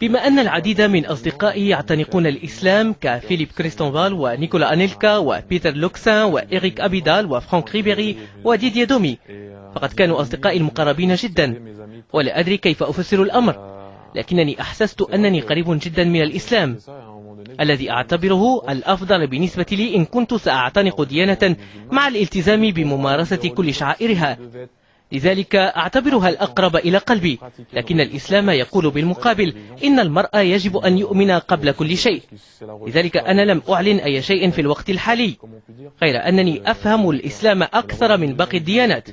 بما أن العديد من أصدقائي يعتنقون الإسلام كفيليب كريستونفال ونيكولا أنيلكا وبيتر لوكسان وإيريك أبيدال وفرانك ريبيري وديديا دومي، فقد كانوا أصدقائي المقربين جدا، ولا أدري كيف أفسر الأمر، لكنني أحسست أنني قريب جدا من الإسلام الذي أعتبره الأفضل بالنسبة لي إن كنت سأعتنق ديانة مع الالتزام بممارسة كل شعائرها. لذلك أعتبرها الأقرب إلى قلبي، لكن الإسلام يقول بالمقابل إن المرء يجب أن يؤمن قبل كل شيء. لذلك أنا لم أعلن أي شيء في الوقت الحالي، غير أنني أفهم الإسلام أكثر من باقي الديانات.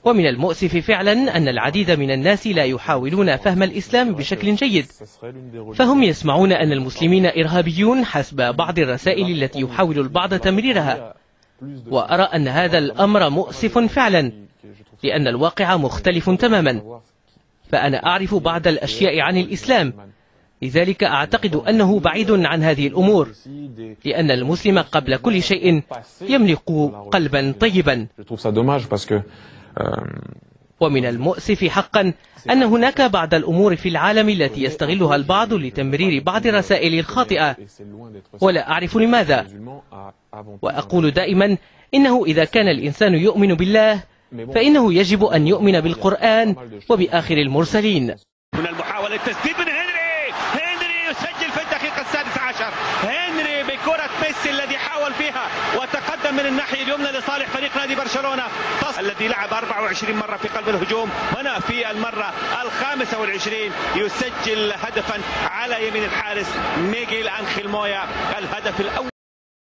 ومن المؤسف فعلا أن العديد من الناس لا يحاولون فهم الإسلام بشكل جيد، فهم يسمعون أن المسلمين إرهابيون حسب بعض الرسائل التي يحاول البعض تمريرها، وأرى أن هذا الأمر مؤسف فعلا، لأن الواقع مختلف تماما. فأنا أعرف بعض الأشياء عن الإسلام، لذلك أعتقد أنه بعيد عن هذه الأمور، لأن المسلم قبل كل شيء يملك قلبا طيبا. ومن المؤسف حقا أن هناك بعض الأمور في العالم التي يستغلها البعض لتمرير بعض الرسائل الخاطئة، ولا أعرف لماذا. وأقول دائما إنه إذا كان الإنسان يؤمن بالله فإنه يجب أن يؤمن بالقرآن وبآخر المرسلين. من المحاولة التسديد من هنري يسجل في الدقيقة 16. هنري بكرة ميسي الذي حاول فيها وتقدم من الناحية اليمنى لصالح فريق نادي برشلونة، الذي لعب 24 مرة في قلب الهجوم، هنا في المرة 25 يسجل هدفا على يمين الحارس ميغيل أنخيل مويا، الهدف الأول.